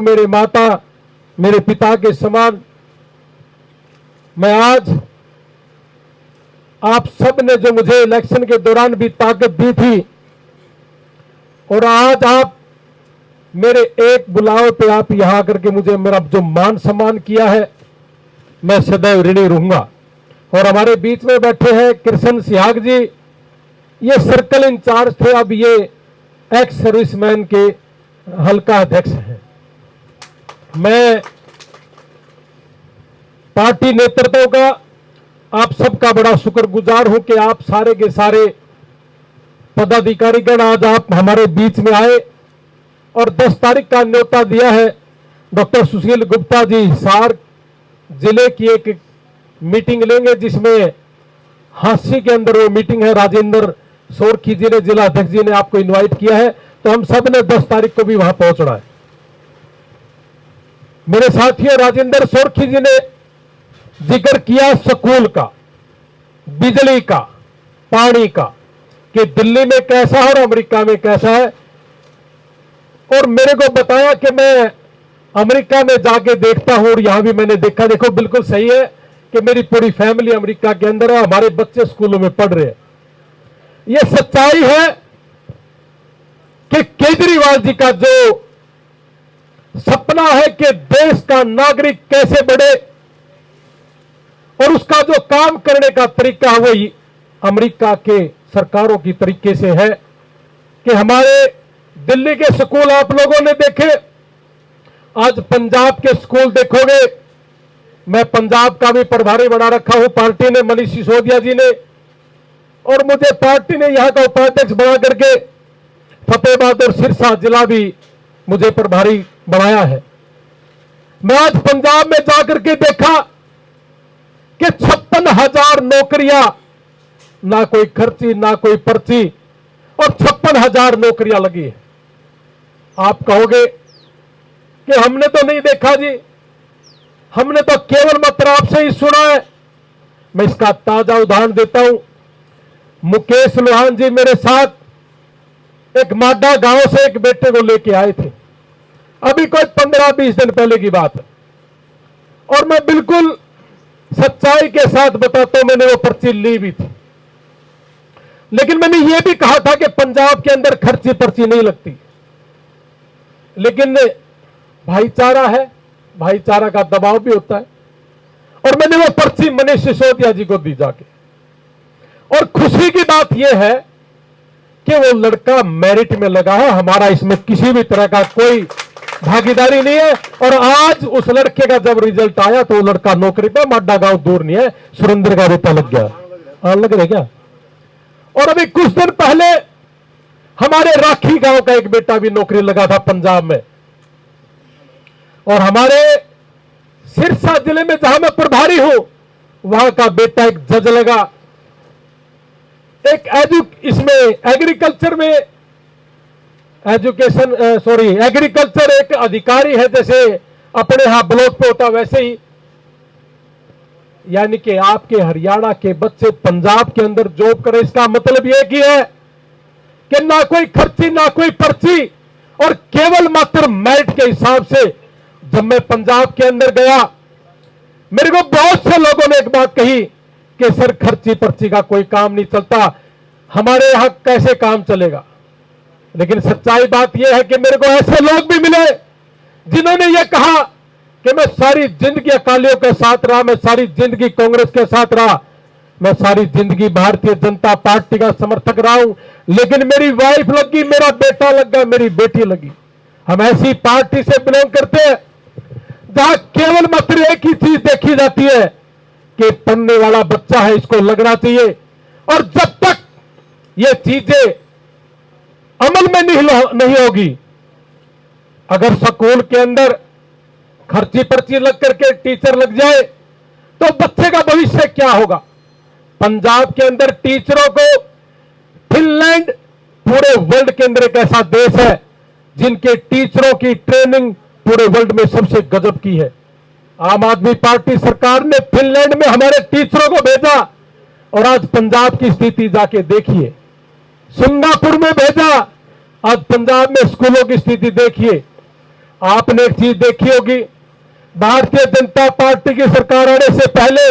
मेरे माता मेरे पिता के समान मैं आज आप सब ने जो मुझे इलेक्शन के दौरान भी ताकत दी थी और आज आप मेरे एक बुलावे पे आप यहां आकर के मुझे मेरा जो मान सम्मान किया है मैं सदैव ऋणी रहूंगा। और हमारे बीच में बैठे हैं कृष्ण सिहाग जी, ये सर्कल इंचार्ज थे, अब ये एक्स सर्विसमैन के हल्का अध्यक्ष हैं। मैं पार्टी नेतृत्व का आप सबका बड़ा शुक्रगुजार हूं कि आप सारे के सारे पदाधिकारीगण आज आप हमारे बीच में आए और 10 तारीख का न्योता दिया है। डॉक्टर सुशील गुप्ता जी हिसार जिले की एक मीटिंग लेंगे जिसमें हांसी के अंदर वो मीटिंग है। राजेंद्र सोरखी जी ने, जिला अध्यक्ष जी ने आपको इनवाइट किया है, तो हम सब ने 10 तारीख को भी वहां पहुंचना है। मेरे साथियों, राजेंद्र सोरखी जी ने जिक्र किया स्कूल का, बिजली का, पानी का, कि दिल्ली में कैसा है और अमेरिका में कैसा है। और मेरे को बताया कि मैं अमेरिका में जाके देखता हूं और यहां भी मैंने देखा। देखो बिल्कुल सही है कि मेरी पूरी फैमिली अमेरिका के अंदर है, हमारे बच्चे स्कूलों में पढ़ रहे हैं। यह सच्चाई है कि केजरीवाल जी का जो सपना है कि देश का नागरिक कैसे बढ़े और उसका जो काम करने का तरीका है वही अमेरिका के सरकारों की तरीके से है। कि हमारे दिल्ली के स्कूल आप लोगों ने देखे, आज पंजाब के स्कूल देखोगे। मैं पंजाब का भी प्रभारी बना रखा हूं पार्टी ने, मनीष सिसोदिया जी ने, और मुझे पार्टी ने यहां का उपाध्यक्ष बना करके फतेहाबाद और सिरसा जिला भी मुझे प्रभारी बनाया है। मैं आज पंजाब में जाकर के देखा कि 56,000 नौकरियां, ना कोई खर्ची ना कोई पर्ची, और 56,000 नौकरियां लगी है। आप कहोगे कि हमने तो नहीं देखा जी, हमने तो केवल मात्र आपसे ही सुना है। मैं इसका ताजा उदाहरण देता हूं। मुकेश लोहान जी मेरे साथ एक माडा गांव से एक बेटे को लेके आए थे, अभी कोई 15-20 दिन पहले की बात है। और मैं बिल्कुल सच्चाई के साथ बताता हूं, मैंने वो पर्ची ली भी थी, लेकिन मैंने ये भी कहा था कि पंजाब के अंदर खर्ची पर्ची नहीं लगती। लेकिन भाईचारा है, भाईचारा का दबाव भी होता है, और मैंने वो पर्ची मनीष सिसोदिया जी को दी जाके। और खुशी की बात यह है कि वो लड़का मेरिट में लगा है, हमारा इसमें किसी भी तरह का कोई भागीदारी नहीं है। और आज उस लड़के का जब रिजल्ट आया तो वो लड़का नौकरी पे, माडा गांव दूर नहीं है, सुरेंद्र का बेटा लग गया। हाँ, लग रहा क्या? और अभी कुछ दिन पहले हमारे राखी गांव का एक बेटा भी नौकरी लगा था पंजाब में। और हमारे सिरसा जिले में जहां मैं प्रभारी हूं वहां का बेटा एक जज लगा। एक इसमें एग्रीकल्चर में एग्रीकल्चर एक अधिकारी है, जैसे अपने यहां ब्लॉक पे होता वैसे ही। यानी कि आपके हरियाणा के बच्चे पंजाब के अंदर जॉब करें, इसका मतलब यह की है कि ना कोई खर्ची ना कोई पर्ची, और केवल मात्र मेरिट के हिसाब से। जब मैं पंजाब के अंदर गया, मेरे को बहुत से लोगों ने एक बात कही कि सर खर्ची पर्ची का कोई काम नहीं चलता, हमारे यहां कैसे काम चलेगा। लेकिन सच्चाई बात यह है कि मेरे को ऐसे लोग भी मिले जिन्होंने यह कहा कि मैं सारी जिंदगी अकालियों के साथ रहा, मैं सारी जिंदगी कांग्रेस के साथ रहा, मैं सारी जिंदगी भारतीय जनता पार्टी का समर्थक रहा हूं, लेकिन मेरी वाइफ लगी, मेरा बेटा लग गया, मेरी बेटी लगी। हम ऐसी पार्टी से बिलोंग करते हैं जहां केवल मात्र एक ही चीज देखी जाती है कि पढ़ने वाला बच्चा है, इसको लगना चाहिए। और जब तक ये चीजें अमल में नहीं होगी, अगर स्कूल के अंदर खर्ची पर्ची लग करके टीचर लग जाए तो बच्चे का भविष्य क्या होगा। पंजाब के अंदर टीचरों को, फिनलैंड पूरे वर्ल्ड के अंदर एक ऐसा देश है जिनके टीचरों की ट्रेनिंग पूरे वर्ल्ड में सबसे गजब की है। आम आदमी पार्टी सरकार ने फिनलैंड में हमारे टीचरों को भेजा, और आज पंजाब की स्थिति जाके देखिए। सिंगापुर में भेजा, आज पंजाब में स्कूलों की स्थिति देखिए। आपने एक चीज देखी होगी, भारतीय जनता पार्टी की सरकार आने से पहले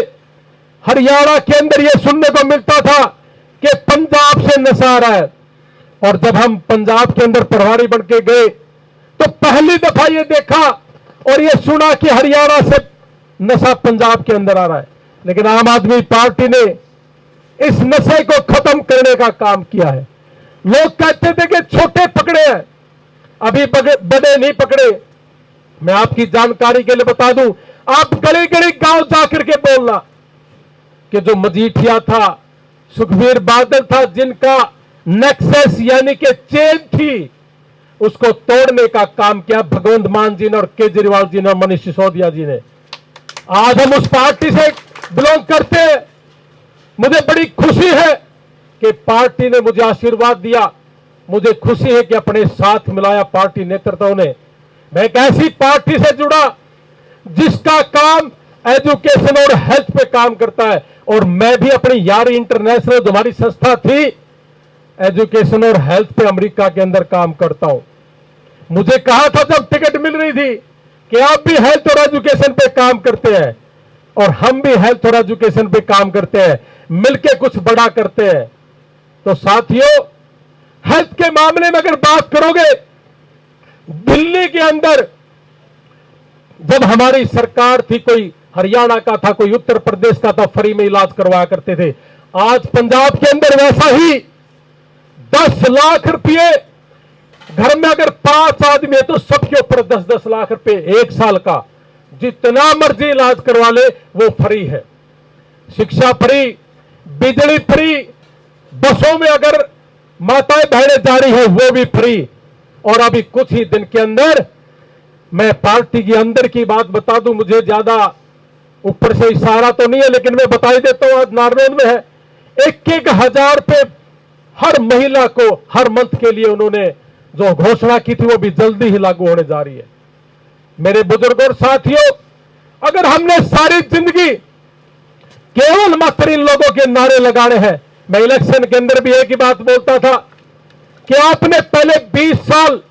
हरियाणा के अंदर यह सुनने को मिलता था कि पंजाब से नशा आ रहा है। और जब हम पंजाब के अंदर प्रभारी बन के गए तो पहली दफा यह देखा और यह सुना कि हरियाणा से नशा पंजाब के अंदर आ रहा है। लेकिन आम आदमी पार्टी ने इस नशे को खत्म करने का काम किया है। लोग कहते थे कि छोटे पकड़े हैं, अभी बड़े नहीं पकड़े। मैं आपकी जानकारी के लिए बता दूं, आप गली गली गांव जाकर के बोलना कि जो मजीठिया था, सुखबीर बादल था, जिनका नेक्सस यानी कि चेन थी, उसको तोड़ने का काम किया भगवंत मान जी ने और केजरीवाल जी ने और मनीष सिसोदिया जी ने। आज हम उस पार्टी से बिलोंग करते हैं। मुझे बड़ी खुशी है कि पार्टी ने मुझे आशीर्वाद दिया। मुझे खुशी है कि अपने साथ मिलाया पार्टी नेतृत्व ने। मैं एक ऐसी पार्टी से जुड़ा जिसका काम एजुकेशन और हेल्थ पे काम करता है। और मैं भी अपनी यारी इंटरनेशनल जो हमारी संस्था थी, एजुकेशन और हेल्थ पे अमेरिका के अंदर काम करता हूं। मुझे कहा था जब टिकट मिल रही थी कि आप भी हेल्थ और एजुकेशन पे काम करते हैं और हम भी हेल्थ और एजुकेशन पे काम करते हैं, मिलके कुछ बड़ा करते हैं। तो साथियों, हेल्थ के मामले में अगर बात करोगे, दिल्ली के अंदर जब हमारी सरकार थी, कोई हरियाणा का था, कोई उत्तर प्रदेश का था, फ्री में इलाज करवाया करते थे। आज पंजाब के अंदर वैसा ही 10 लाख रुपए, घर में अगर 5 आदमी है तो सबके ऊपर 10-10 लाख रुपए एक साल का, जितना मर्जी इलाज करवा ले वो फ्री है। शिक्षा फ्री, बिजली फ्री, बसों में अगर माताएं बहनें जा रही है वो भी फ्री। और अभी कुछ ही दिन के अंदर, मैं पार्टी के अंदर की बात बता दूं, मुझे ज्यादा ऊपर से इशारा तो नहीं है लेकिन मैं बता ही देता हूं, आज नारनौल में है 1,000 रुपए हर महिला को हर मंथ के लिए उन्होंने जो घोषणा की थी वो भी जल्दी ही लागू होने जा रही है। मेरे बुजुर्गों और साथियों, अगर हमने सारी जिंदगी केवल मात्र इन लोगों के नारे लगाने हैं, मैं इलेक्शन के अंदर भी एक ही बात बोलता था कि आपने पहले 20 साल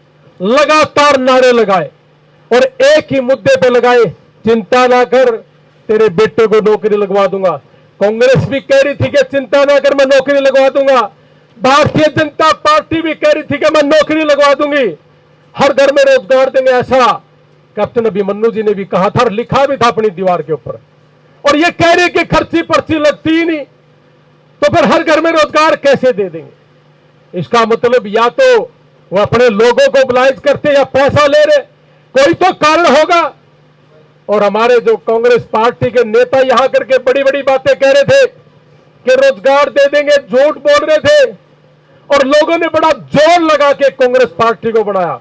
लगातार नारे लगाए और एक ही मुद्दे पे लगाए, चिंता ना कर तेरे बेटे को नौकरी लगवा दूंगा। कांग्रेस भी कह रही थी कि चिंता ना कर मैं नौकरी लगवा दूंगा। भारतीय जनता पार्टी भी कह रही थी कि मैं नौकरी लगवा दूंगी, हर घर में रोजगार देंगे, ऐसा कैप्टन अभिमन्यु जी ने भी कहा था और लिखा भी था अपनी दीवार के ऊपर। और ये कह रहे कि खर्ची पर्ची लगती ही नहीं, तो फिर हर घर में रोजगार कैसे दे देंगे? इसका मतलब या तो वो अपने लोगों को ब्लाइज करते या पैसा ले रहे, कोई तो कारण होगा। और हमारे जो कांग्रेस पार्टी के नेता यहां करके बड़ी बड़ी बातें कह रहे थे कि रोजगार दे देंगे, झूठ बोल रहे थे और लोगों ने बड़ा जोर लगा के कांग्रेस पार्टी को बढ़ाया।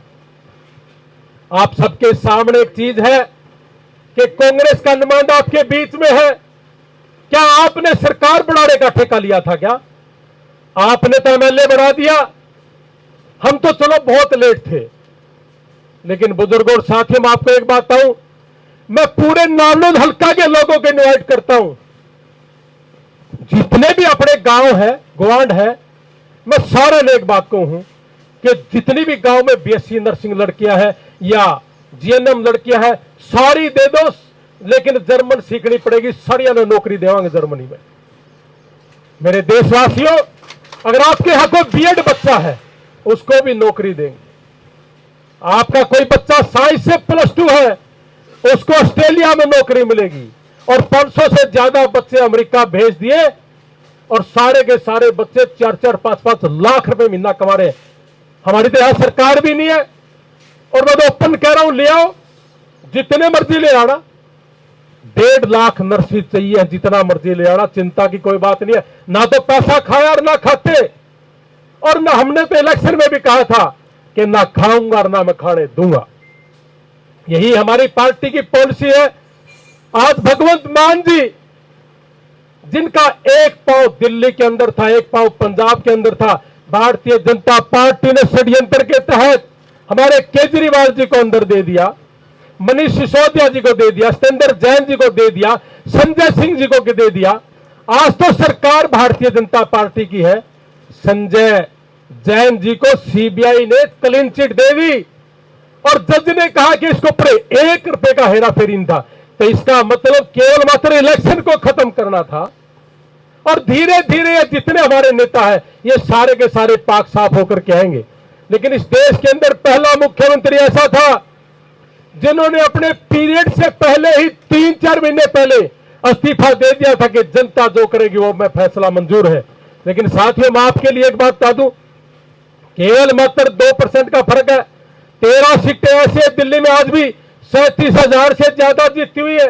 आप सबके सामने एक चीज है कि कांग्रेस का नुमाइंदा आपके बीच में है। क्या आपने सरकार बढ़ाने का ठेका लिया था? क्या आपने तो एमएलए बढ़ा दिया? हम तो चलो बहुत लेट थे। लेकिन बुजुर्गों और साथियों, मैं आपको एक बात बताऊं, मैं पूरे नारनौल हल्का के लोगों को इनवाइट करता हूं, जितने भी अपने गांव है, ग्वांड है, मैं सारे ने एक बात कहूं कि जितनी भी गांव में बीएससी नर्सिंग लड़कियां हैं या जीएनएम लड़कियां हैं, सारी दे दो, लेकिन जर्मन सीखनी पड़ेगी, सारिया ने नौकरी देवांगे जर्मनी में। मेरे देशवासियों, अगर आपके यहां कोई बीएड बच्चा है उसको भी नौकरी देंगे। आपका कोई बच्चा साइंस से +2 है उसको ऑस्ट्रेलिया में नौकरी मिलेगी। और 500 से ज्यादा बच्चे अमेरिका भेज दिए और सारे के सारे बच्चे 4-4, 5-5 लाख रुपए महीना कमा रहे हैं। हमारी तो यहां सरकार भी नहीं है। और मैं तो ओपन कह रहा हूं, ले आओ, जितने मर्जी ले आना, 1.5 लाख नर्सिंग चाहिए, जितना मर्जी ले आना, चिंता की कोई बात नहीं है। ना तो पैसा खाया और ना खाते। और ना हमने तो इलेक्शन में भी कहा था कि ना खाऊंगा और ना मैं खाने दूंगा। यही हमारी पार्टी की पॉलिसी है। आज भगवंत मान जी, जिनका एक पांव दिल्ली के अंदर था, एक पांव पंजाब के अंदर था, भारतीय जनता पार्टी ने षड्यंत्र के तहत हमारे केजरीवाल जी को अंदर दे दिया, मनीष सिसोदिया जी को दे दिया, सत्येंद्र जैन जी को दे दिया, संजय सिंह जी को दे दिया। आज तो सरकार भारतीय जनता पार्टी की है। संजय जैन जी को सीबीआई ने क्लीन चिट दे दी और जज ने कहा कि इसके ऊपर 1 रुपए का हेराफेरी था। तो इसका मतलब केवल मात्र इलेक्शन को खत्म करना था। और धीरे धीरे ये जितने हमारे नेता हैं ये सारे के सारे पाक साफ होकर के आएंगे। लेकिन इस देश के अंदर पहला मुख्यमंत्री ऐसा था जिन्होंने अपने पीरियड से पहले ही 3-4 महीने पहले इस्तीफा दे दिया था कि जनता जो करेगी वो मैं फैसला मंजूर है। लेकिन साथियों, मैं आपके लिए एक बात बता दूं, केवल मात्र 2% का फर्क है। 13 सीटें ऐसे दिल्ली में आज भी 37,000 से ज्यादा जीती हुई है।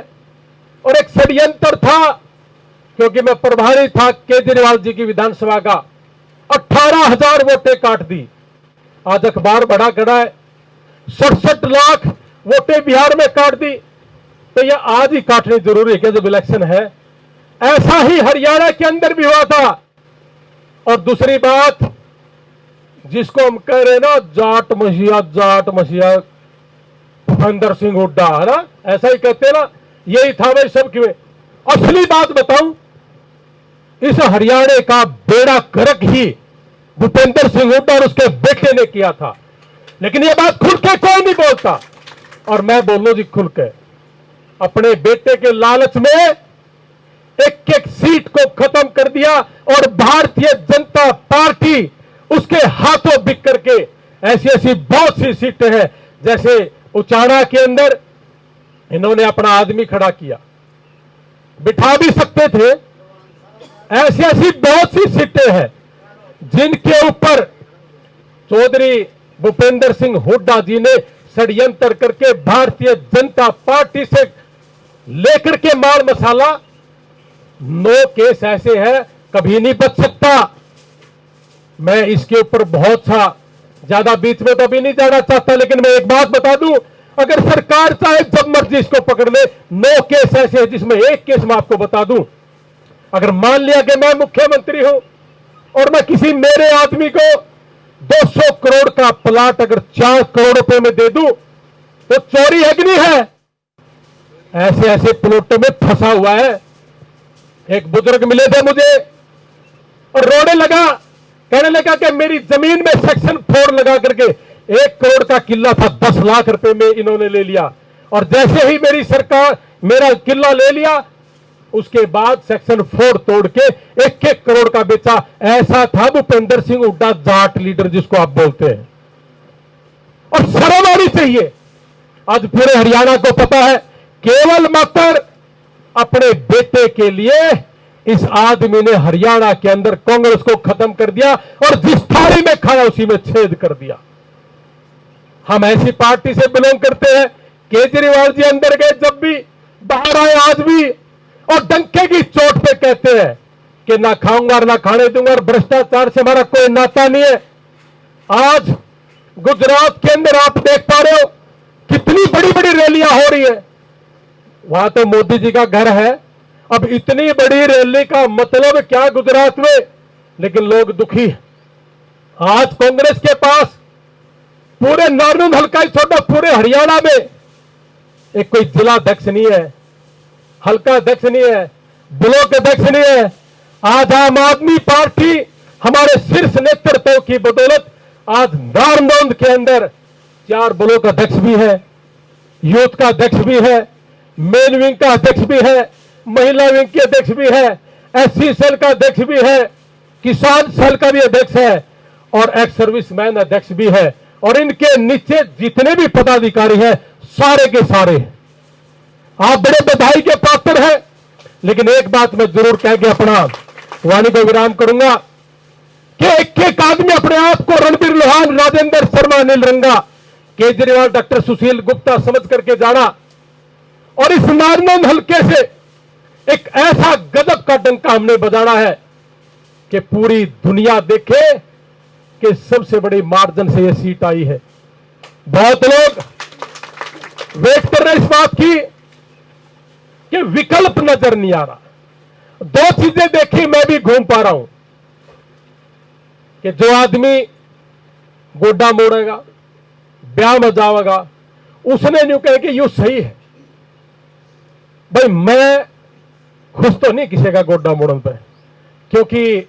और एक षड्यंत्र था, क्योंकि मैं प्रभारी था केजरीवाल जी की विधानसभा का, 18,000 वोटें काट दी। आज अखबार बड़ा गड़ा है, 67 लाख वोटें बिहार में काट दी। तो यह आज ही काटनी जरूरी है कि जब इलेक्शन है। ऐसा ही हरियाणा के अंदर भी हुआ था। और दूसरी बात, जिसको हम कह रहे हैं ना जाट मसीहा भूपेंद्र सिंह हुड्डा, है ना, ऐसा ही कहते हैं ना, यही था भाई सब क्यों। असली बात बताऊं, इस हरियाणा का बेड़ा गर्क ही भूपेंद्र सिंह हुड्डा और उसके बेटे ने किया था। लेकिन यह बात खुल के कोई नहीं बोलता, और मैं बोलूं जी खुल के, अपने बेटे के लालच में एक एक सीट को खत्म कर दिया और भारतीय जनता पार्टी उसके हाथों बिक करके ऐसी ऐसी बहुत सी सीटें हैं। जैसे उचाना के अंदर इन्होंने अपना आदमी खड़ा किया, बिठा भी सकते थे। ऐसी ऐसी बहुत सी सीटें हैं जिनके ऊपर चौधरी भूपेंद्र सिंह हुड्डा जी ने षड्यंत्र करके भारतीय जनता पार्टी से लेकर के माल मसाला 9 केस ऐसे हैं, कभी नहीं बच सकता। मैं इसके ऊपर बहुत सा ज्यादा बीच में तो अभी नहीं जाना चाहता, लेकिन मैं एक बात बता दूं, अगर सरकार चाहे जब मर्जी इसको पकड़ ले, 9 केस ऐसे हैं जिसमें एक केस मैं आपको बता दूं। अगर मान लिया कि मैं मुख्यमंत्री हूं और मैं किसी मेरे आदमी को 200 करोड़ का प्लाट अगर 4 करोड़ रुपए में दे दूं तो चोरी है कि नहीं है? ऐसे ऐसे प्लॉटों में फंसा हुआ है। एक बुजुर्ग मिले थे मुझे और रोने लगा, कहने लगा कि मेरी जमीन में सेक्शन 4 लगा करके 1 करोड़ का किला था, 10 लाख रुपए में इन्होंने ले लिया। और जैसे ही मेरी सरकार मेरा किला ले लिया, उसके बाद सेक्शन 4 तोड़ के 1-1 करोड़ का बेचा। ऐसा था भूपेंद्र सिंह हुड्डा, जाट लीडर जिसको आप बोलते हैं। और शर्म आनी चाहिए। आज पूरे हरियाणा को पता है, केवल मात्र अपने बेटे के लिए इस आदमी ने हरियाणा के अंदर कांग्रेस को खत्म कर दिया और जिस थाली में खाया उसी में छेद कर दिया। हम ऐसी पार्टी से बिलोंग करते हैं। केजरीवाल जी अंदर गए जब भी, बाहर आए आज भी, और डंके की चोट पे कहते हैं कि ना खाऊंगा और ना खाने दूंगा, और भ्रष्टाचार से हमारा कोई नाता नहीं है। आज गुजरात के अंदर आप देख पा रहे हो कितनी बड़ी बड़ी रैलियां हो रही है। वहां तो मोदी जी का घर है, अब इतनी बड़ी रैली का मतलब क्या गुजरात में, लेकिन लोग दुखी। आज कांग्रेस के पास पूरे नारनौंद हल्का ही छोटा, पूरे हरियाणा में एक कोई जिला अध्यक्ष नहीं है, हल्का अध्यक्ष नहीं है, ब्लॉक अध्यक्ष नहीं है। आज आम आदमी पार्टी हमारे शीर्ष नेतृत्व की बदौलत आज नारनौंद के अंदर 4 ब्लॉक अध्यक्ष भी है, यूथ का अध्यक्ष भी है, मेन विंग का अध्यक्ष भी है, महिला विंग के अध्यक्ष भी है, एससी सेल का अध्यक्ष भी है, किसान सेल का भी अध्यक्ष है, और एक्स सर्विसमैन अध्यक्ष भी है। और इनके नीचे जितने भी पदाधिकारी हैं सारे के सारे आप बड़े बधाई के पात्र हैं। लेकिन एक बात मैं जरूर कह के अपना वाणी को विराम करूंगा कि एक एक आदमी अपने आप को रणबीर लोहान, राजेंद्र शर्मा, अनिल रंगा, केजरीवाल, डॉक्टर सुशील गुप्ता समझ करके जाना और इस नारनौंद हल्के से एक ऐसा गजब का डंका हमने बजाना है कि पूरी दुनिया देखे कि सबसे बड़ी मार्जिन से यह सीट आई है। बहुत लोग वेट कर रहे हैं इस बात की कि विकल्प नजर नहीं आ रहा। 2 चीजें देखी, मैं भी घूम पा रहा हूं कि जो आदमी गोड्डा मोड़ेगा, ब्याह में जाएगा, उसने न्यू कहे कि यू सही है। भाई मैं खुश तो नहीं किसी का गोड्डा मोड़न पे, क्योंकि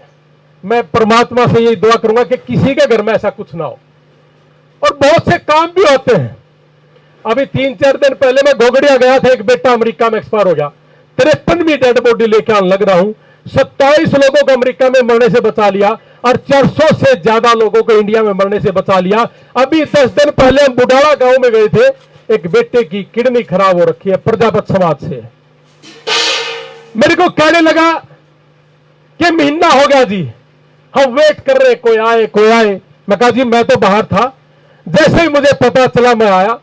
मैं परमात्मा से यही दुआ करूंगा कि किसी के घर में ऐसा कुछ ना हो। और बहुत से काम भी होते हैं अभी 3-4 दिन पहले मैं घोगड़िया गया था, एक बेटा अमेरिका में एक्सपायर हो गया, 53वीं डेड बॉडी लेके आने लग रहा हूं। 27 लोगों को अमेरिका में मरने से बचा लिया और 400 से ज्यादा लोगों को इंडिया में मरने से बचा लिया। अभी 10 दिन पहले हम बुढ़ाड़ा गांव में गए थे, एक बेटे की किडनी खराब हो रखी है, प्रजापत समाज से। मेरे को कहने लगा कि महीना हो गया जी, हम वेट कर रहे, कोई आए कोई आए। मैं कहा जी मैं तो बाहर था, जैसे ही मुझे पता चला मैं आया,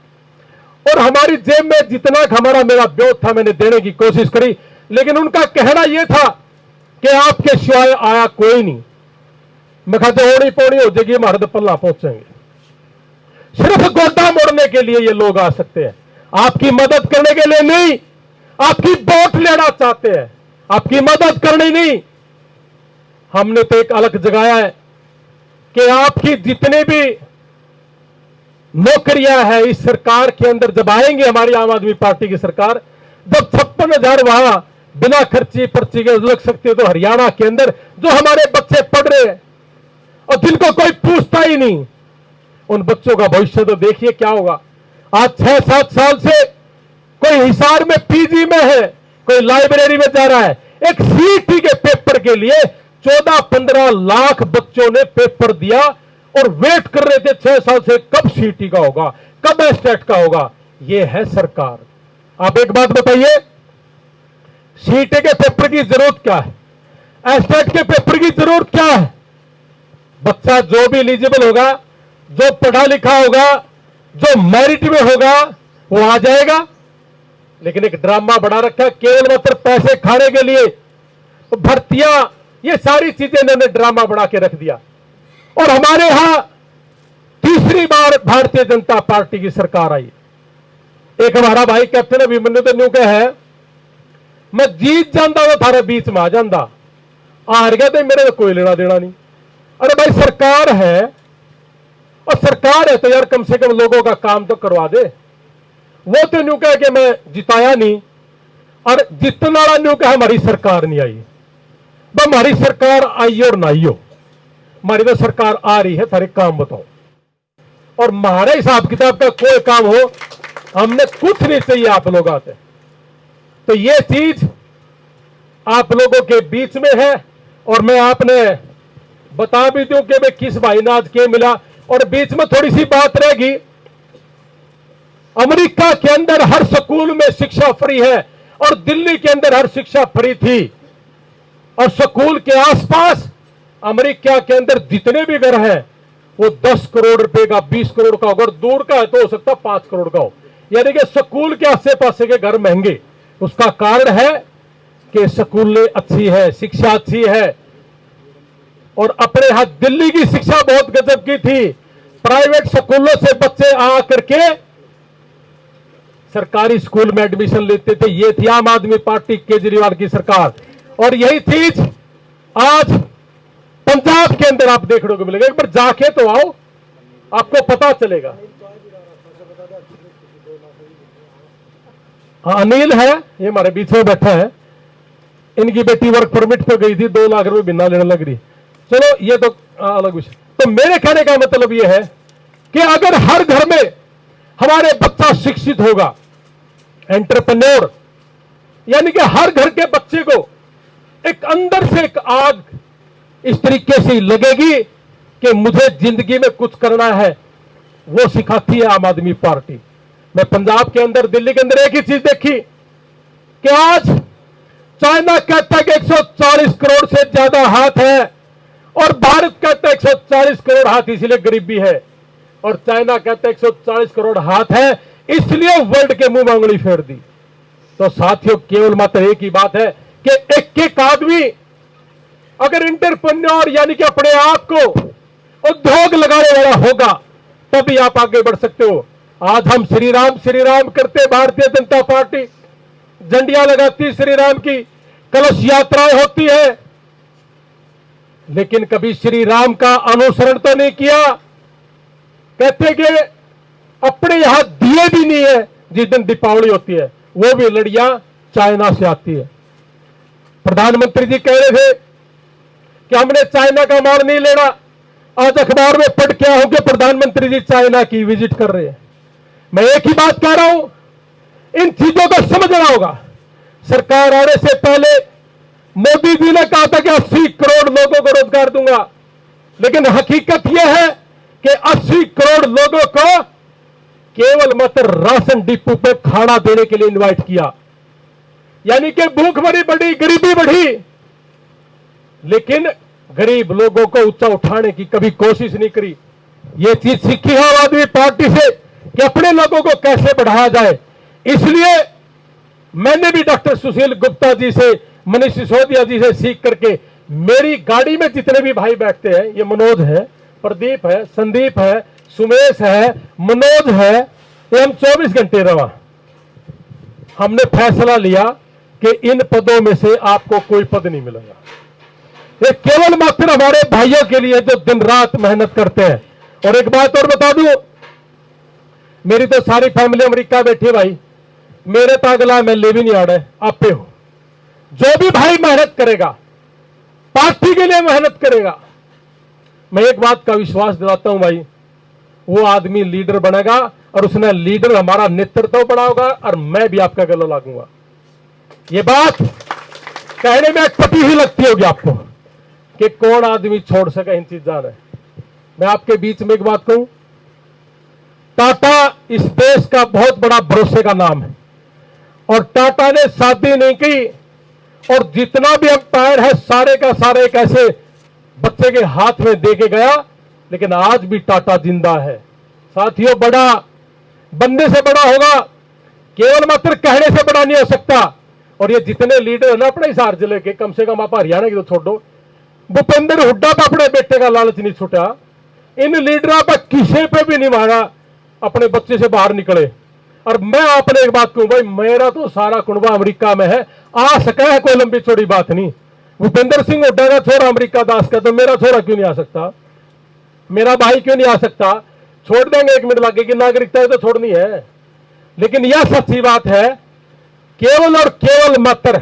और हमारी जेब में जितना हमारा मेरा ब्योत था मैंने देने की कोशिश करी, लेकिन उनका कहना यह था कि आपके सिवाय आया कोई नहीं। मैं कहा तो होनी पौड़ी हो जाएगी, हमारे तो पल्ला पहुंचेंगे। सिर्फ गोदा मोड़ने के लिए ये लोग आ सकते हैं, आपकी मदद करने के लिए नहीं। आपकी वोट लेना चाहते हैं, आपकी मदद करनी नहीं। हमने तो एक अलग जगाया है कि आपकी जितने भी नौकरियां हैं इस सरकार के अंदर जब आएंगे, हमारी आम आदमी पार्टी की सरकार, जब 56,000 वहां बिना खर्ची पर्ची के लग सकते हो, तो हरियाणा के अंदर जो हमारे बच्चे पढ़ रहे हैं और जिनको कोई पूछता ही नहीं, उन बच्चों का भविष्य तो देखिए क्या होगा। आज 6-7 साल से कोई हिसार में पीजी में है, कोई लाइब्रेरी में जा रहा है। एक सीईटी के पेपर के लिए 14-15 लाख बच्चों ने पेपर दिया और वेट कर रहे थे 6 साल से, कब सीईटी का होगा, कब एस्टेट का होगा। यह है सरकार। आप एक बात बताइए, सीईटी के पेपर की जरूरत क्या है, एस्टेट के पेपर की जरूरत क्या है? बच्चा जो भी एलिजिबल होगा, जो पढ़ा लिखा होगा, जो मेरिट में होगा, वो आ जाएगा। लेकिन एक ड्रामा बढ़ा रखा केवल मात्र पैसे खाने के लिए, भर्तियां, ये सारी चीजें इन्होंने ड्रामा बढ़ा के रख दिया। और हमारे यहां तीसरी बार भारतीय जनता पार्टी की सरकार आई। एक हमारा भाई कैप्टन अभिमन्यु तो न्यू कह है, मैं जीत जाता वो थारे बीच में आ जाता, हार गया तो मेरे तो कोई लेना देना नहीं। अरे भाई सरकार है, और सरकार है तो यार कम से कम लोगों का काम तो करवा दे। वो तो न्यू कह के मैं जिताया नहीं, और जितने वाला न्यू कह हमारी सरकार नहीं आई। हमारी सरकार आई और ना आई हो, हमारी तो सरकार आ रही है, सारे काम बताओ। और हमारे हिसाब किताब का कोई काम हो, हमने कुछ नहीं चाहिए आप लोग आते। तो ये चीज आप लोगों के बीच में है, और मैं आपने बता भी दूं कि मैं किस भाई ने आज के मिला। और बीच में थोड़ी सी बात रहेगी, अमेरिका के अंदर हर स्कूल में शिक्षा फ्री है, और दिल्ली के अंदर हर शिक्षा फ्री थी, और स्कूल के आसपास अमेरिका के अंदर जितने भी घर हैं वो 10 करोड़ रुपए का, 20 करोड़ का, अगर दूर का है तो हो सकता 5 करोड़ का हो। यानी कि स्कूल के आसे पासे के घर महंगे। उसका कारण है कि स्कूल अच्छी है, शिक्षा अच्छी है। और अपने यहां दिल्ली की शिक्षा बहुत गजब की थी, प्राइवेट स्कूलों से बच्चे आ करके सरकारी स्कूल में एडमिशन लेते थे। ये थी आम आदमी पार्टी केजरीवाल की सरकार। और यही चीज आज पंजाब के अंदर आप देखने को मिलेगा। एक बार जाके तो आओ, आपको पता चलेगा। हाँ, अनिल है, ये हमारे बीच में बैठा है, इनकी बेटी वर्क परमिट पे गई थी, 2 लाख रुपए बिना लेने लग रही। चलो ये तो अलग विषय। तो मेरे कहने का मतलब यह है कि अगर हर घर में हमारे बच्चा शिक्षित होगा, एंटरप्रेन्योर, यानी कि हर घर के बच्चे को एक अंदर से एक आग इस तरीके से लगेगी कि मुझे जिंदगी में कुछ करना है, वो सिखाती है आम आदमी पार्टी। मैं पंजाब के अंदर, दिल्ली के अंदर एक ही चीज देखी कि आज चाइना कहता है कि 140 करोड़ से ज्यादा हाथ है, और भारत कहता है 140 करोड़ हाथ इसलिए गरीबी है, और चाइना कहता है 140 करोड़ हाथ है इसलिए वर्ल्ड के मुंह में उंगली फेर दी। तो साथियों, केवल मात्र एक ही बात है कि एक एक आदमी अगर इंटरप्रेन्योर यानी कि अपने आप को उद्योग लगाने वाला होगा, तभी आप आगे बढ़ सकते हो। आज हम श्री राम करते, भारतीय जनता पार्टी झंडियां लगाती श्री राम की, कलश यात्राएं होती है, लेकिन कभी श्री राम का अनुसरण तो नहीं किया। कहते कि अपने यहां दिए भी नहीं है, जिस दिन दीपावली होती है वो भी लड़ियां चाइना से आती है। प्रधानमंत्री जी कह रहे थे कि हमने चाइना का माल नहीं लेना। आज अखबार में पढ़ के आया हूं कि प्रधानमंत्री जी चाइना की विजिट कर रहे हैं। मैं एक ही बात कह रहा हूं, इन चीजों को समझना होगा। सरकार आने से पहले मोदी जी ने कहा था कि 80 करोड़ लोगों को रोजगार दूंगा, लेकिन हकीकत यह है कि 80 करोड़ लोगों को केवल मात्र राशन डिपो पे खाना देने के लिए इनवाइट किया। यानी कि भूख बढ़ी, गरीबी बढ़ी, लेकिन गरीब लोगों को ऊंचा उठाने की कभी कोशिश नहीं करी। यह चीज सीखी है आम आदमी पार्टी से कि अपने लोगों को कैसे बढ़ाया जाए। इसलिए मैंने भी डॉक्टर सुशील गुप्ता जी से, मनीष सिसोदिया जी से सीख करके, मेरी गाड़ी में जितने भी भाई बैठते हैं, ये मनोज है, प्रदीप है, संदीप है, सुमेश है, मनोज है, ये हम 24 घंटे रहा। हमने फैसला लिया कि इन पदों में से आपको कोई पद नहीं मिलेगा। ये केवल मात्र हमारे भाइयों के लिए जो दिन रात मेहनत करते हैं। और एक बात और बता दूं, मेरी तो सारी फैमिली अमेरिका बैठी भाई, मेरे तो अगला एमएलए भी नहीं आ रहा है, आप पे हो। जो भी भाई मेहनत करेगा, पार्टी के लिए मेहनत करेगा, मैं एक बात का विश्वास दिलाता हूं भाई, वो आदमी लीडर बनेगा और उसने लीडर हमारा नेतृत्व बढ़ाओगा और मैं भी आपका गला लागूंगा। ये बात कहने में कटी ही लगती होगी आपको कि कौन आदमी छोड़ सके इन चीजों ने। मैं आपके बीच में एक बात कहूं, टाटा इस देश का बहुत बड़ा भरोसे का नाम है और टाटा ने शादी नहीं की और जितना भी अंपायर है सारे का सारा एक ऐसे बच्चे के हाथ में दे के गया, लेकिन आज भी टाटा जिंदा है। साथियों, बड़ा बनने से बड़ा होगा, केवल मात्र कहने से बड़ा नहीं हो सकता। और ये जितने लीडर है ना अपने हिसार जिले के, कम से कम आप हरियाणा की तो छोड़ो, भूपेंद्र हुड्डा पर अपने बेटे का लालच नहीं छूटा, इन लीडरों पर किसी पे भी नहीं मारा, अपने बच्चे से बाहर निकले। और मैं आपने एक बात कहूं भाई, मेरा तो सारा कुनबा अमेरिका में है, आ सका है, कोई लंबी चौड़ी बात नहीं। भूपेंद्र सिंह हुड्डा का छोरा अमेरिका दास का, तो मेरा छोरा क्यों नहीं आ सकता, मेरा भाई क्यों नहीं आ सकता? छोड़ देंगे, एक मिनट लगेगी, नागरिकता है तो छोड़नी है। लेकिन यह सच्ची बात है, केवल और केवल मात्र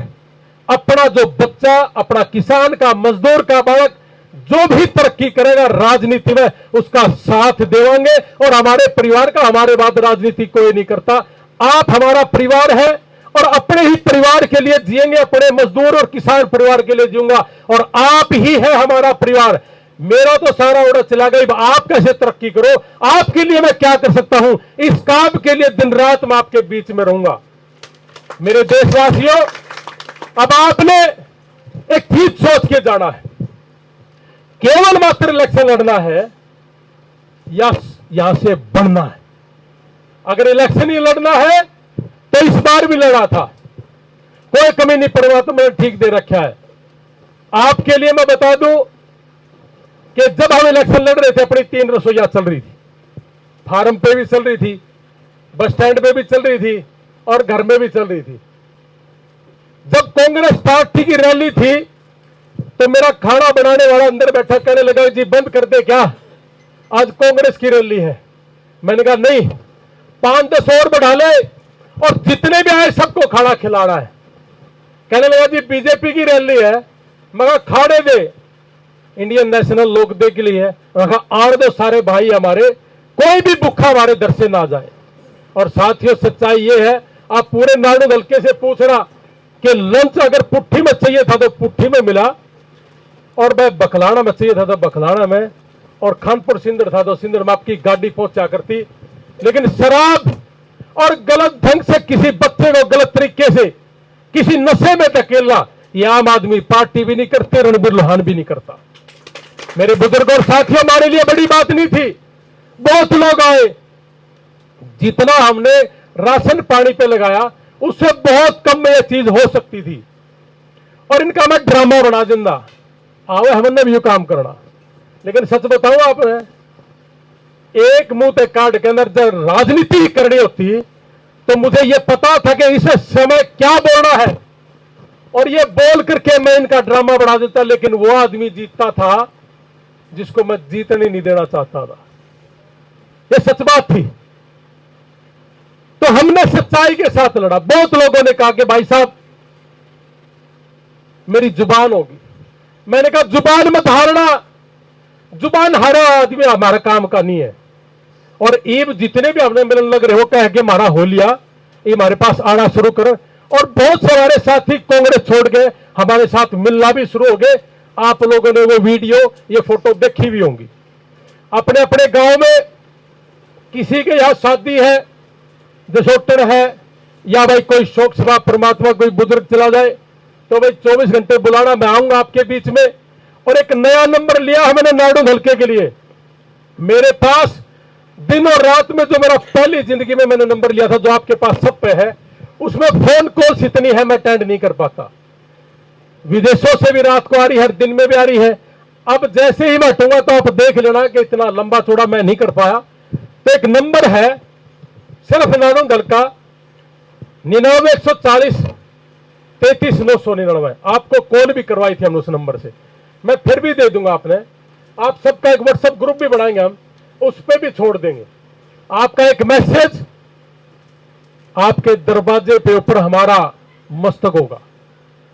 अपना जो बच्चा, अपना किसान का, मजदूर का बालक जो भी तरक्की करेगा राजनीति में, उसका साथ देवांगे। और हमारे परिवार का, हमारे बाद राजनीति कोई नहीं करता। आप हमारा परिवार है और अपने ही परिवार के लिए जिएंगे, अपने मजदूर और किसान परिवार के लिए जीऊंगा और आप ही है हमारा परिवार। मेरा तो सारा उड़ा चला गया, आप कैसे तरक्की करो, आपके लिए मैं क्या कर सकता हूं, इस काम के लिए दिन रात मैं आपके बीच में रहूंगा। मेरे देशवासियों, अब आपने एक चीज सोच के जाना है, केवल मात्र इलेक्शन लड़ना है या यहां से बढ़ना है। अगर इलेक्शन ही लड़ना है तो इस बार भी लड़ा था, कोई कमी नहीं, परमात्मा ने ठीक दे रखा है। आपके लिए मैं बता दूं कि जब हम इलेक्शन लड़ रहे थे, अपनी 3 रसोइयां चल रही थी, फार्म पे भी चल रही थी, बस स्टैंड पे भी चल रही थी और घर में भी चल रही थी। जब कांग्रेस पार्टी की रैली थी तो मेरा खाना बनाने वाला अंदर बैठा कहने लगा, जी बंद कर दे क्या, आज कांग्रेस की रैली है। मैंने कहा नहीं, 5-10 और बढ़ा ले और जितने भी आए सबको खाना खिलाना है। कहने लगा जी बीजेपी की रैली है। मैं कहा खाने दे, इंडियन नेशनल लोक दे के लिए है। मैं कहा आड़ दो सारे भाई हमारे, कोई भी भूखा हमारे दर से ना जाए। और साथियों, सच्चाई ये है, आप पूरे नाड़ू हल्के से पूछना कि लंच अगर पुट्ठी में चाहिए था तो पुट्ठी में मिला, और मैं बखलाना में चाहिए था तो बखलाना में, और खानपुर सिंदर था तो सिंदर में आपकी गाड़ी पहुंचा करती। लेकिन शराब और गलत ढंग से किसी बच्चे को गलत तरीके से किसी नशे में धकेलना, यह आम आदमी पार्टी भी नहीं करते, रणबीर लोहान भी नहीं करता। मेरे बुजुर्ग और साथियों, हमारे लिए बड़ी बात नहीं थी, बहुत लोग आए। जितना हमने राशन पानी पे लगाया उससे बहुत कम में यह चीज हो सकती थी। और इनका मैं ड्रामा बना दिंदा, आवे हमने भी काम करना। लेकिन सच बताऊं, आपने एक मुंह ते कार्ड के अंदर जब राजनीति करनी होती तो मुझे यह पता था कि इसे समय क्या बोलना है, और ये बोल करके मैं इनका ड्रामा बना देता। लेकिन वो आदमी जीतता था जिसको मैं जीतने नहीं देना चाहता था, ये सच बात थी। तो हमने सच्चाई के साथ लड़ा। बहुत लोगों ने कहा कि भाई साहब मेरी जुबान होगी। मैंने कहा जुबान मत हारना, जुबान हारा आदमी हमारा काम का नहीं है। और ईब जितने भी हमने मिलन लग रहे हो कह के हमारा हो लिया, ये हमारे पास आना शुरू करो। और बहुत से हमारे साथी कांग्रेस छोड़ के हमारे साथ मिलना भी शुरू हो गए। आप लोगों ने वो वीडियो, ये फोटो देखी भी होंगी। अपने अपने गांव में किसी के यहां शादी है, जसोटन है, या भाई कोई शोक सभा, परमात्मा कोई बुजुर्ग चला जाए, तो भाई 24 घंटे बुलाना, मैं आऊंगा आपके बीच में। और एक नया नंबर लिया हमने नारनौंद हल्के के लिए। मेरे पास दिन और रात में जो मेरा पहली जिंदगी में मैंने नंबर लिया था, जो आपके पास सब पे है, उसमें फोन कॉल्स इतनी है मैं अटेंड नहीं कर पाता। विदेशों से भी रात को आ रही है, दिन में भी आ रही है। अब जैसे ही मैं हटूंगा तो आप देख लेना कि इतना लंबा चौड़ा मैं नहीं कर पाया। तो एक नंबर है सिर्फ नारनौंद हल्का 99 140 33 999। आपको कॉल भी करवाई थी हमने उस नंबर से, मैं फिर भी दे दूंगा। आपने, आप सबका एक व्हाट्सएप ग्रुप भी बनाएंगे हम, उस पर भी छोड़ देंगे। आपका एक मैसेज आपके दरवाजे पे ऊपर हमारा मस्तक होगा।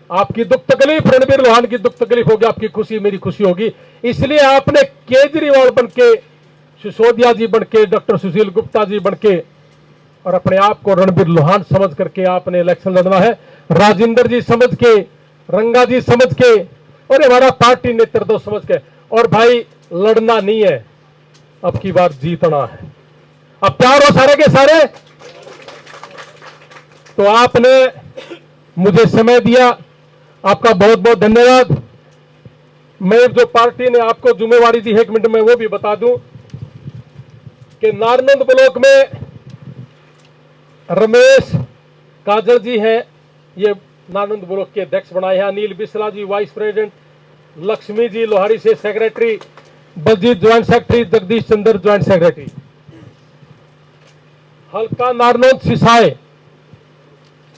आपकी दुख तकलीफ रणबीर लोहान की दुख तकलीफ होगी, आपकी खुशी मेरी खुशी होगी। इसलिए आपने केजरीवाल बनके, सिसोदिया जी बनके, डॉक्टर सुशील गुप्ता जी बनके, और अपने आप को रणबीर लोहान समझ करके आपने इलेक्शन लड़ना है। राजेंद्र जी समझ के, रंगा जी समझ के, और हमारा पार्टी नेतृत्व समझ के। और भाई लड़ना नहीं है, अब की बार जीतना है। अब प्यार हो सारे के सारे। तो आपने मुझे समय दिया, आपका बहुत बहुत धन्यवाद। मैं जो पार्टी ने आपको जिम्मेवारी दी है, 1 मिनट में वो भी बता दूं कि नारनौंद ब्लॉक में रमेश काजल जी हैं, ये नारनौंद ब्लॉक के अध्यक्ष बनाए हैं। अनिल बिस्ला जी वाइस प्रेसिडेंट, लक्ष्मी जी लोहारी से secretary, Baljeet joint secretary, Jagdish Chandra joint secretary. हल्का नारनौंद सिसाए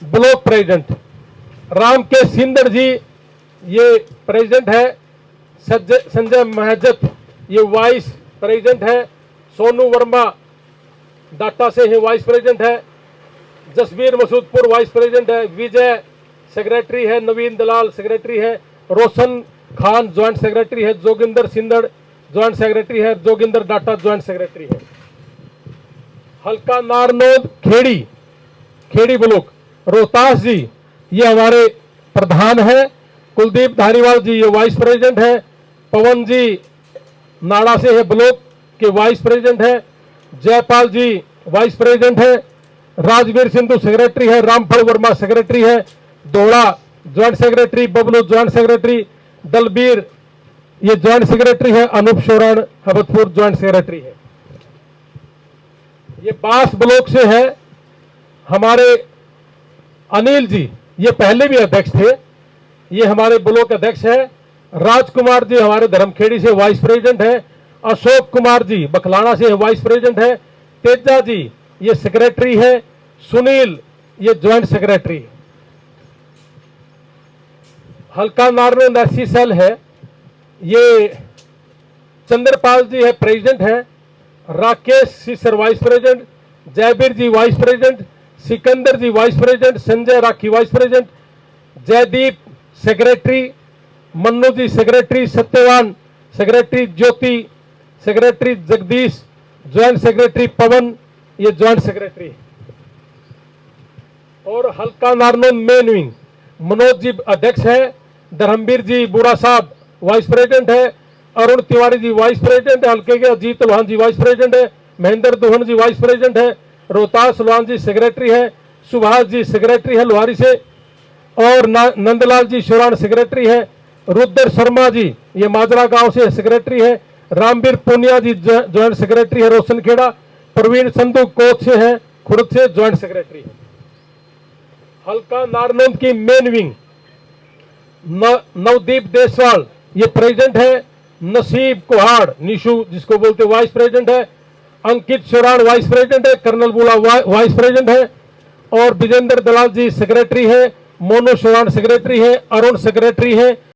ब्लॉक प्रेसिडेंट, राम के सिंदर जी ये प्रेसिडेंट है, संजय महजत ये वाइस प्रेसिडेंट है, सोनू वर्मा डाटा से है वाइस प्रेसिडेंट है, जसवीर मसूदपुर वाइस प्रेसिडेंट है, विजय सेक्रेटरी है, नवीन दलाल सेक्रेटरी है, रोशन खान ज्वाइंट सेक्रेटरी है, जोगिंदर सिंदड़ ज्वाइंट सेक्रेटरी है, जोगिंदर डाटा ज्वाइंट सेक्रेटरी है। हल्का नारनौंद खेड़ी ब्लॉक रोहतास जी ये हमारे प्रधान है, कुलदीप धारीवाल जी ये वाइस प्रेसिडेंट है, पवन जी नाड़ा से है ब्लॉक के वाइस प्रेसिडेंट है, जयपाल जी वाइस प्रेसिडेंट है, राजवीर सिंधु सेक्रेटरी है, रामफल वर्मा सेक्रेटरी है, Doda joint secretary, Bablu joint secretary, Dalbir ये ज्वाइंट सेक्रेटरी है, अनूप शोरण हबतपुर ज्वाइंट सेक्रेटरी है। ये बास ब्लॉक से है हमारे अनिल जी, ये पहले भी अध्यक्ष थे, ये हमारे ब्लॉक अध्यक्ष है। राजकुमार जी हमारे धर्मखेड़ी से वाइस प्रेसिडेंट है, अशोक कुमार जी बखलाना से वाइस प्रेसिडेंट है, तेजा जी ये सेक्रेटरी है, सुनील ये ज्वाइंट सेक्रेटरी है। हल्का नारनौंद एससी सेल है, ये चंद्रपाल जी है प्रेसिडेंट है, Rakesh Sisar vice president, Jaibir ji vice president, Sikandar ji vice president, Sanjay Rakhi vice president, Jaideep secretary, Mannu ji secretary, Satyavan secretary, Jyoti secretary, Jagdish joint secretary, Pawan ये ज्वाइंट सेक्रेटरी। और हल्का नारनौंद मेन विंग मनोज जी अध्यक्ष है, धर्मवीर जी बुरा साहब वाइस प्रेसिडेंट है, अरुण तिवारी जी वाइस प्रेसिडेंट है हल्के के, अजीत लोहान जी वाइस प्रेसिडेंट है, महेंद्र दोहन जी वाइस प्रेसिडेंट है, रोहतास लोहान जी सेक्रेटरी है, सुभाष जी सेक्रेटरी है लोहारी से, और नंदलाल जी शोरान सेक्रेटरी है, रुद्र शर्मा जी ये माजरा गांव से सेक्रेटरी है, रामवीर पुनिया जी ज्वाइंट सेक्रेटरी है रोशनखेड़ा, प्रवीण संधू कोच से है खुर्द से ज्वाइंट सेक्रेटरी है। हल्का नारनौंद की मेन विंग नवदीप देसवाल ये प्रेसिडेंट है, नसीब कुहाड़ निशु जिसको बोलते वाइस प्रेसिडेंट है, अंकित शोरान वाइस प्रेसिडेंट है, कर्नल बुला वाइस प्रेसिडेंट है, और विजेंद्र दलाल जी सेक्रेटरी है, मोनू शोरान सेक्रेटरी है, अरुण सेक्रेटरी है,